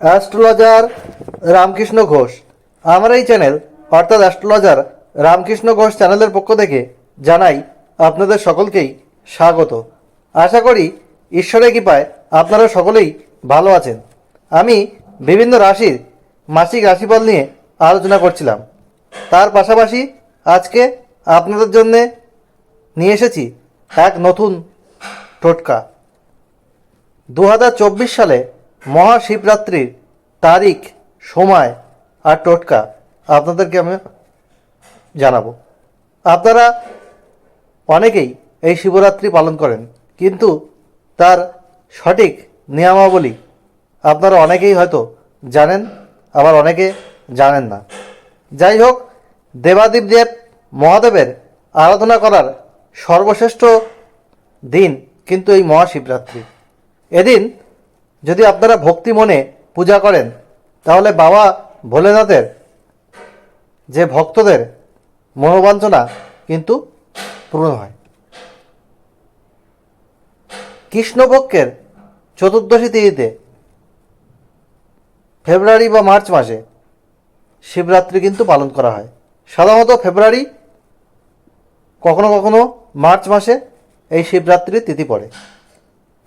Astrologer Ramakrishna Ghosh. আমার এই channel অর্থাৎ অ্যাস্ট্রোলজার রামকৃষ্ণ ঘোষ চ্যানেলের পক্ষ থেকে জানাই আপনাদের সকলকেই স্বাগত। আশা করি ঈশ্বরের কৃপায় আপনারা সকলেই ভালো আছেন। আমি বিভিন্ন রাশির মাসিক রাশিফল নিয়ে আলোচনা করছিলাম। তার পাশাপাশি আজকে আপনাদের জন্যে নিয়ে এসেছি এক নতুন টোটকা। 2024 সালে মহাশিবরাত্রির তারিখ, সময় আর টোটকা আপনাদেরকে আমি জানাবো। আপনারা অনেকেই এই শিবরাত্রি পালন করেন, কিন্তু তার সঠিক নিয়মাবলী আপনারা অনেকেই হয়তো জানেন, আবার অনেকে জানেন না। যাই হোক, দেবাদিদেব মহাদেবের আরাধনা করার সর্বশ্রেষ্ঠ দিন কিন্তু এই মহাশিবরাত্রি। এদিন যদি আপনারা ভক্তি মনে পূজা করেন, তাহলে বাবা ভোলেনাথের যে ভক্তদের মনোবাঞ্ছনা কিন্তু পূরণ হয়। কৃষ্ণপক্ষের চতুর্দশী তিথিতে ফেব্রুয়ারি বা মার্চ মাসে শিবরাত্রি কিন্তু পালন করা হয়। সাধারণত ফেব্রুয়ারি, কখনো কখনো মার্চ মাসে এই শিবরাত্রির তিথি পড়ে।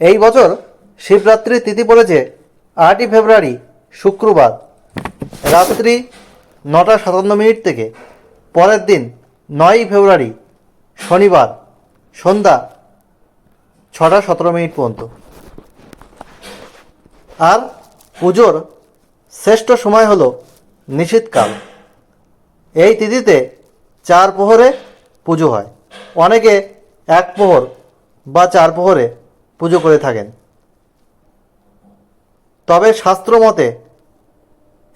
এই বছর শিবরাত্রির তিথি পড়েছে 8ই ফেব্রুয়ারি শুক্রবার রাত্রি 9:57 থেকে পরের দিন 9ই ফেব্রুয়ারি শনিবার সন্ধ্যা 6:17 পর্যন্ত। আর পুজোর শ্রেষ্ঠ সময় হলো নিশীথকাল। এই তিথিতে 4 প্রহরে পুজো হয়। অনেকে 1 প্রহর বা 4 প্রহরে পুজো করে থাকেন। তবে শাস্ত্র মতে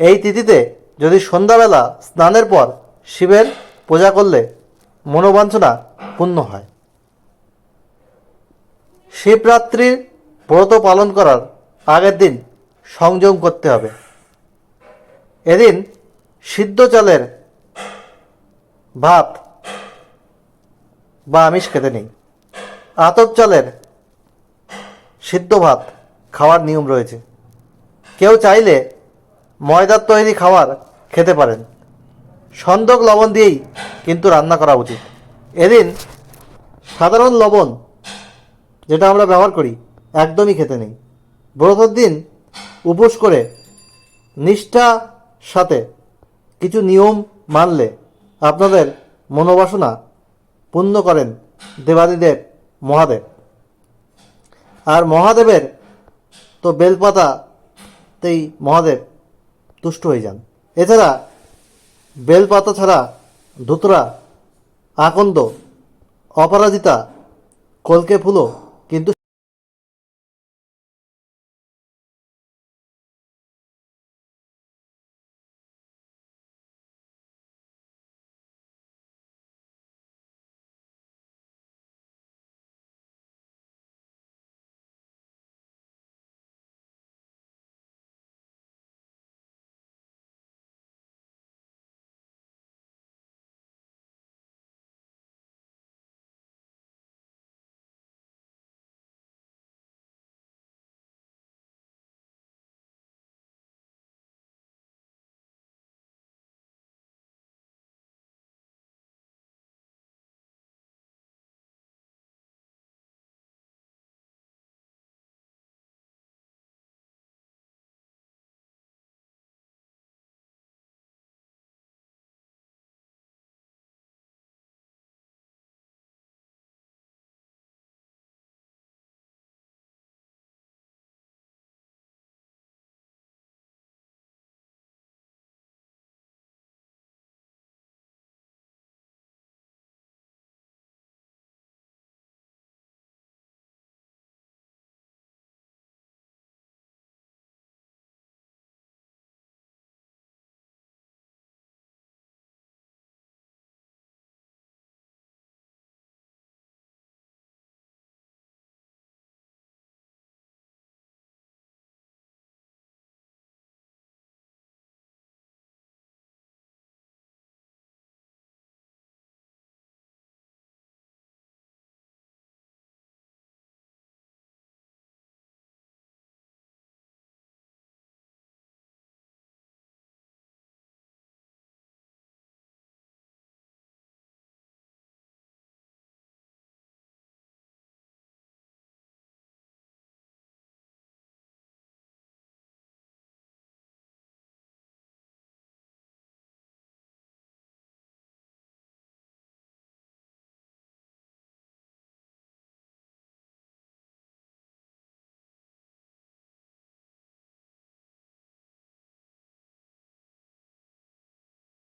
এই তিথিতে যদি সন্ধ্যাবেলা স্নানের পর শিবের পূজা করলে মনোবাঞ্ছনা পূর্ণ হয়। শিবরাত্রির ব্রত পালন করার আগের দিন সংযম করতে হবে। এদিন সিদ্ধ চালের ভাত বা আমিষ খেতে নেই। আতপ চালের সিদ্ধ ভাত খাওয়ার নিয়ম রয়েছে। কেউ চাইলে ময়দার তৈরি খাবার খেতে পারেন। সন্দক লবণ দিয়েই কিন্তু রান্না করা উচিত। এদিন সাধারণ লবণ যেটা আমরা ব্যবহার করি একদমই খেতে নেই। ব্রতের দিন উপোস করে নিষ্ঠার সাথে কিছু নিয়ম মানলে আপনাদের মনোবাসনা পূর্ণ করেন দেবাদিদেব মহাদেব। আর মহাদেবের তো বেলপাতাতেই মহাদেব তুষ্ট হয়ে যান। এছাড়া বেলপাতা ছাড়া ধুতরা, আকন্দ, অপরাজিতা, কলকে ফুলও